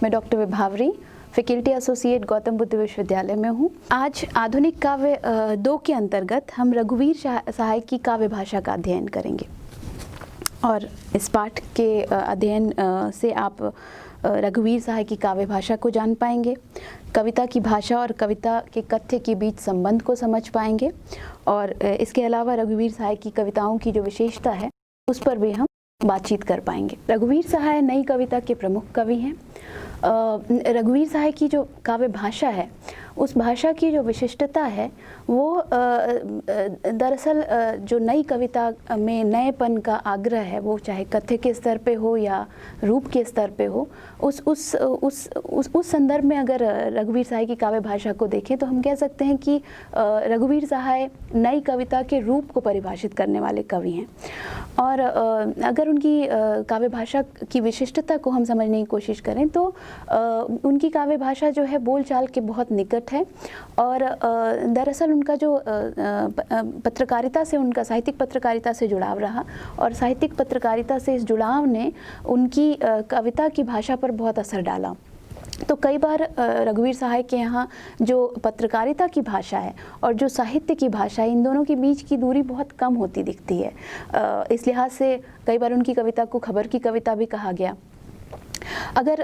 मैं डॉक्टर विभावरी, faculty associate Gautam Buddha विश्वविद्यालय में हूँ। आज आधुनिक काव्य 2 के अंतर्गत हम रघुवीर सहाय की काव्य भाषा का अध्ययन करेंगे और इस पाठ के अध्ययन से आप रघुवीर सहाय की काव्य भाषा को जान पाएंगे, कविता की भाषा और कविता के कथ्य के बीच संबंध को समझ पाएंगे और इसके अलावा रघुवीर सहाय की कविताओं की जो विशेषता है उस पर भी हम बातचीत कर पाएंगे। रघुवीर सहाय नई कविता के प्रमुख कवि हैं। रघुवीर सहाय की जो काव्य भाषा है उस भाषा की जो विशिष्टता है वो दरअसल जो नई कविता में नएपन का आग्रह है, वो चाहे कथ्य के स्तर पे हो या रूप के स्तर पे हो, उस संदर्भ में अगर रघुवीर सहाय की काव्य भाषा को देखें तो हम कह सकते हैं कि रघुवीर सहाय नई कविता के रूप को परिभाषित करने वाले कवि हैं। और अगर उनकी काव्य भाषा की विशिष्टता को हम समझने की कोशिश करें तो उनकी काव्य भाषा जो है बोलचाल के बहुत निकट है और दरअसल उनका जो पत्रकारिता से, उनका साहित्यिक पत्रकारिता से जुड़ाव रहा और साहित्यिक पत्रकारिता से इस जुड़ाव ने उनकी कविता की भाषा पर बहुत असर डाला। तो कई बार रघुवीर सहाय के यहाँ जो पत्रकारिता की भाषा है और जो साहित्य की भाषा है, इन दोनों के बीच की दूरी बहुत कम होती दिखती है। इस लिहाज से कई बार उनकी कविता को खबर की कविता भी कहा गया। अगर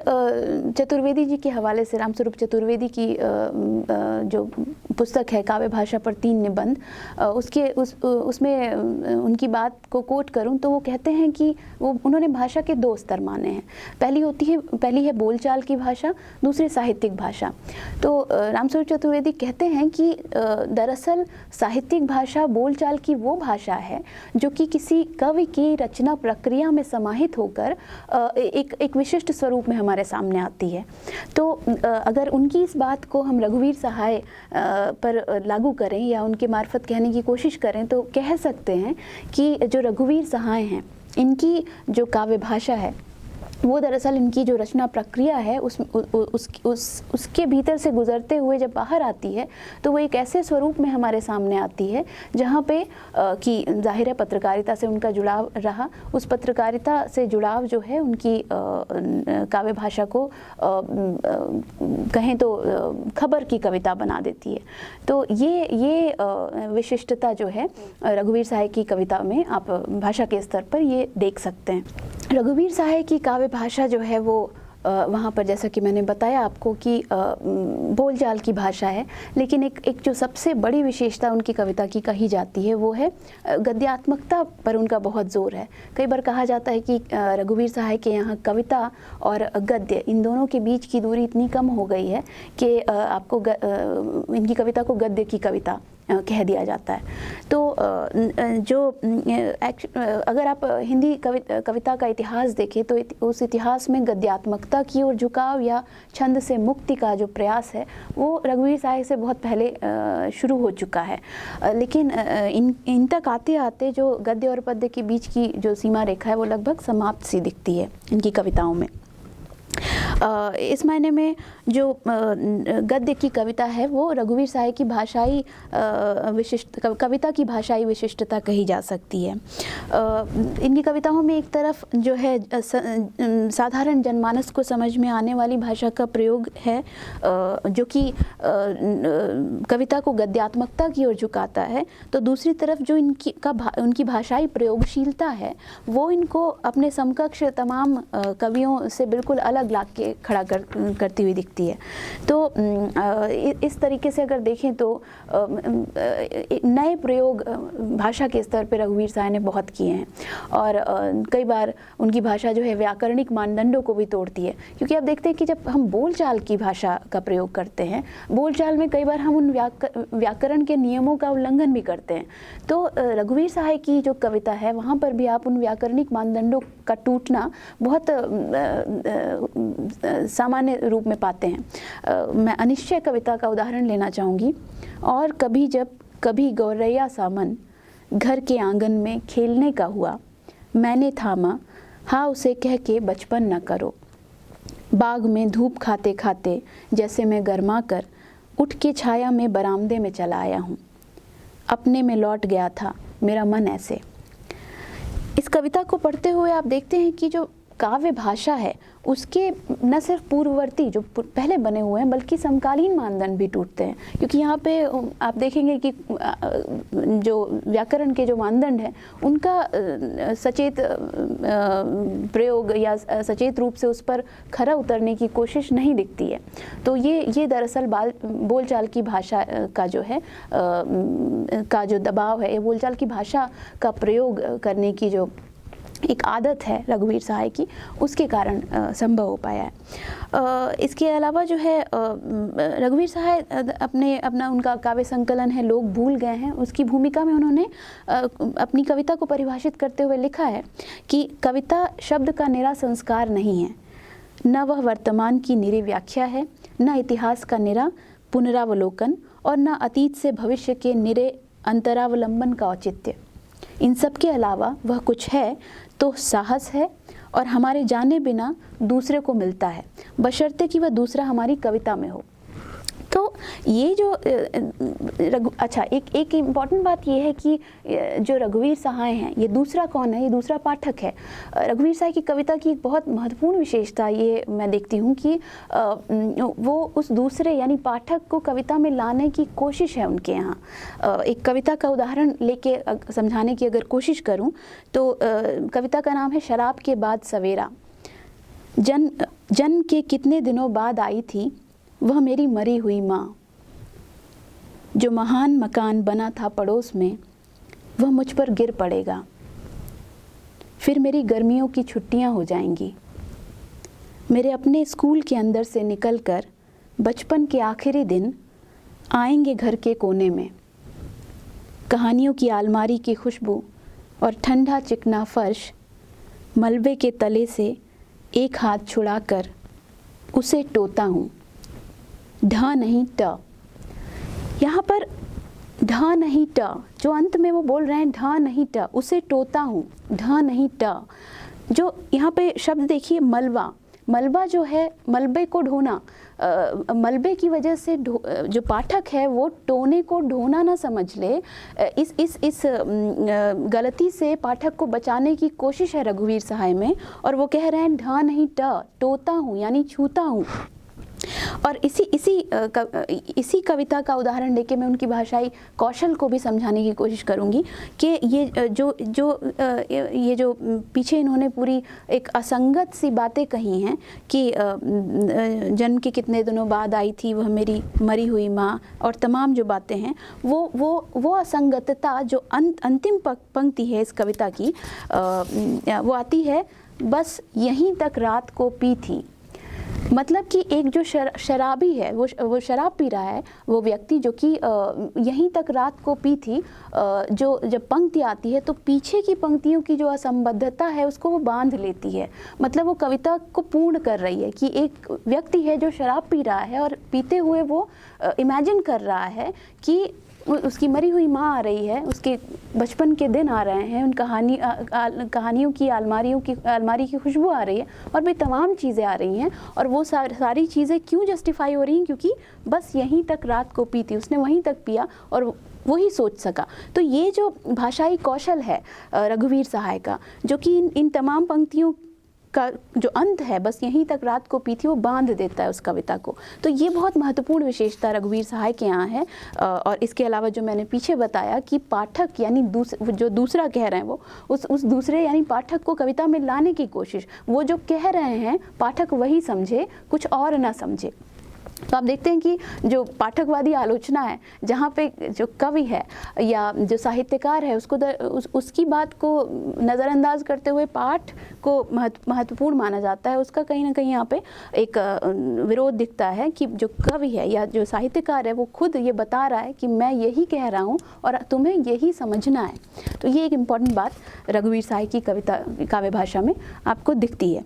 चतुर्वेदी जी के हवाले से, रामस्वरूप चतुर्वेदी की जो पुस्तक है काव्य भाषा पर 3 निबंध, उसमें उनकी बात को कोट करूं तो वो कहते हैं कि उन्होंने भाषा के 2 स्तर माने हैं। पहली है बोलचाल की भाषा, दूसरी साहित्यिक भाषा। तो रामस्वरूप चतुर्वेदी कहते हैं कि दरअसल साहित्यिक भाषा बोलचाल की वो भाषा है जो कि किसी कवि की रचना प्रक्रिया में समाहित होकर एक विशिष्ट स्वरूप में हमारे सामने आती है। तो अगर उनकी इस बात को हम रघुवीर सहाय पर लागू करें या उनके मार्फत कहने की कोशिश करें तो कह सकते हैं कि जो रघुवीर सहाय हैं, इनकी जो काव्य भाषा है वो दरअसल इनकी जो रचना प्रक्रिया है उसके भीतर से गुजरते हुए जब बाहर आती है तो वो एक ऐसे स्वरूप में हमारे सामने आती है जहाँ पे कि जाहिर है पत्रकारिता से उनका जुड़ाव रहा, उस पत्रकारिता से जुड़ाव जो है उनकी काव्य भाषा को कहें तो खबर की कविता बना देती है। तो ये विशिष्टता जो है रघुवीर सहाय की कविता में आप भाषा के स्तर पर ये देख सकते हैं। रघुवीर सहाय की काव्य भाषा जो है वो वहाँ पर जैसा कि मैंने बताया आपको कि बोलचाल की भाषा है, लेकिन एक जो सबसे बड़ी विशेषता उनकी कविता की कही जाती है वो है गद्यात्मकता पर उनका बहुत जोर है। कई बार कहा जाता है कि रघुवीर सहाय के यहाँ कविता और गद्य, इन दोनों के बीच की दूरी इतनी कम हो गई है कि आपको इनकी कविता को गद्य की कविता कह दिया जाता है। तो अगर आप हिंदी कविता का इतिहास देखें तो उस इतिहास में गद्यात्मकता की ओर झुकाव या छंद से मुक्ति का जो प्रयास है वो रघुवीर सहाय से बहुत पहले शुरू हो चुका है। लेकिन इन तक आते आते जो गद्य और पद्य के बीच की जो सीमा रेखा है वो लगभग समाप्त सी दिखती है इनकी कविताओं में। इस मायने में जो गद्य की कविता है वो रघुवीर सहाय की भाषाई कविता की भाषाई विशिष्टता कही जा सकती है। इनकी कविताओं में एक तरफ जो है साधारण जनमानस को समझ में आने वाली भाषा का प्रयोग है जो कि कविता को गद्यात्मकता की ओर झुकाता है, तो दूसरी तरफ जो उनकी भाषाई प्रयोगशीलता है वो इनको अपने समकक्ष तमाम कवियों से बिल्कुल अलग ला के खड़ा करती हुई दिखती है। तो इस तरीके से अगर देखें तो नए प्रयोग भाषा के स्तर पर रघुवीर सहाय ने बहुत किए हैं और कई बार उनकी भाषा जो है व्याकरणिक मानदंडों को भी तोड़ती है, क्योंकि आप देखते हैं कि जब हम बोलचाल की भाषा का प्रयोग करते हैं, बोलचाल में कई बार हम उन व्याकरण के नियमों का उल्लंघन भी करते हैं। तो रघुवीर सहाय की जो कविता है वहाँ पर भी आप उन व्याकरणिक मानदंडों का टूटना बहुत सामान्य रूप में पाते हैं। मैं अनिश्चय कविता का उदाहरण लेना चाहूँगी। और कभी जब कभी गौरैया सामन घर के आंगन में खेलने का हुआ, मैंने थामा हाँ उसे कह के बचपन न करो। बाग में धूप खाते खाते जैसे मैं गरमा कर उठ के छाया में बरामदे में चला आया हूँ। अपने में लौट गया था मेरा मन ऐसे। इस कविता को पढ़ते हुए आप देखते हैं कि जो काव्य भाषा है उसके न सिर्फ पूर्ववर्ती जो पहले बने हुए हैं बल्कि समकालीन मानदंड भी टूटते हैं, क्योंकि यहाँ पे आप देखेंगे कि जो व्याकरण के जो मानदंड हैं उनका सचेत प्रयोग या सचेत रूप से उस पर खरा उतरने की कोशिश नहीं दिखती है। तो ये दरअसल बोलचाल की भाषा का जो है का जो दबाव है, ये बोलचाल की भाषा का प्रयोग करने की जो एक आदत है रघुवीर सहाय की, उसके कारण संभव हो पाया है। इसके अलावा जो है रघुवीर सहाय अपना उनका काव्य संकलन है लोग भूल गए हैं, उसकी भूमिका में उन्होंने अपनी कविता को परिभाषित करते हुए लिखा है कि कविता शब्द का निरा संस्कार नहीं है, न वह वर्तमान की निरी व्याख्या है, न इतिहास का निरा पुनरावलोकन और न अतीत से भविष्य के निरे अंतरावलंबन का औचित्य। इन सब के अलावा वह कुछ है तो साहस है और हमारे जाने बिना दूसरे को मिलता है, बशर्ते कि वह दूसरा हमारी कविता में हो। तो ये जो अच्छा एक इम्पॉर्टेंट बात ये है कि जो रघुवीर सहाय हैं, ये दूसरा कौन है? ये दूसरा पाठक है। रघुवीर सहाय की कविता की एक बहुत महत्वपूर्ण विशेषता ये मैं देखती हूँ कि वो उस दूसरे यानी पाठक को कविता में लाने की कोशिश है उनके यहाँ। एक कविता का उदाहरण लेके समझाने की अगर कोशिश करूँ तो कविता का नाम है शराब के बाद सवेरा। जन्म के कितने दिनों बाद आई थी वह मेरी मरी हुई माँ, जो महान मकान बना था पड़ोस में वह मुझ पर गिर पड़ेगा। फिर मेरी गर्मियों की छुट्टियाँ हो जाएंगी। मेरे अपने स्कूल के अंदर से निकलकर बचपन के आखिरी दिन आएंगे घर के कोने में। कहानियों की अलमारी की खुशबू और ठंडा चिकना फर्श, मलबे के तले से एक हाथ छुड़ाकर उसे टोता हूँ। ढ नहीं ट, यहाँ पर ढ नहीं ट, जो अंत में वो बोल रहे हैं ढ नहीं ट, उसे टोता हूँ, ढ नहीं ट। जो यहाँ पे शब्द देखिए मलबा, मलबा जो है मलबे को ढोना, मलबे की वजह से जो पाठक है वो टोने को ढोना ना समझ ले। इस गलती से पाठक को बचाने की कोशिश है रघुवीर सहाय में, और वो कह रहे हैं ढ नहीं ट, टोता हूँ यानी छूता हूँ। और इसी कविता का उदाहरण लेके मैं उनकी भाषाई कौशल को भी समझाने की कोशिश करूंगी कि ये जो पीछे इन्होंने पूरी एक असंगत सी बातें कही हैं कि जन्म के कितने दिनों बाद आई थी वह मेरी मरी हुई माँ, और तमाम जो बातें हैं वो असंगतता जो अंतिम पंक्ति है इस कविता की, वो आती है बस यहीं तक रात को पी थी। मतलब कि एक जो शराबी है वो शराब पी रहा है, वो व्यक्ति जो कि यहीं तक रात को पी थी, जो जब पंक्ति आती है तो पीछे की पंक्तियों की जो असंबद्धता है उसको वो बांध लेती है। मतलब वो कविता को पूर्ण कर रही है कि एक व्यक्ति है जो शराब पी रहा है और पीते हुए वो इमेजिन कर रहा है कि उसकी मरी हुई माँ आ रही है, उसके बचपन के दिन आ रहे हैं, उन कहानियों की अलमारी की खुशबू आ रही है और भी तमाम चीज़ें आ रही हैं। और वो सारी चीज़ें क्यों जस्टिफाई हो रही हैं? क्योंकि बस यहीं तक रात को पी थी, उसने वहीं तक पिया और वही सोच सका। तो ये जो भाषाई कौशल है रघुवीर सहाय का, जो कि इन तमाम पंक्तियों का जो अंत है बस यहीं तक रात को पी थी, वो बांध देता है उस कविता को। तो ये बहुत महत्वपूर्ण विशेषता रघुवीर सहाय के यहाँ है। और इसके अलावा जो मैंने पीछे बताया कि पाठक यानी जो दूसरा कह रहे हैं वो उस दूसरे यानी पाठक को कविता में लाने की कोशिश, वो जो कह रहे हैं पाठक वही समझे, कुछ और ना समझे। तो आप देखते हैं कि जो पाठकवादी आलोचना है, जहाँ पे जो कवि है या जो साहित्यकार है उसकी बात को नज़रअंदाज करते हुए पाठ को महत्वपूर्ण माना जाता है, उसका कहीं ना कहीं यहाँ पे एक विरोध दिखता है कि जो कवि है या जो साहित्यकार है वो खुद ये बता रहा है कि मैं यही कह रहा हूँ और तुम्हें यही समझना है। तो ये एक इम्पॉर्टेंट बात रघुवीर सहाय की कविता काव्य भाषा में आपको दिखती है।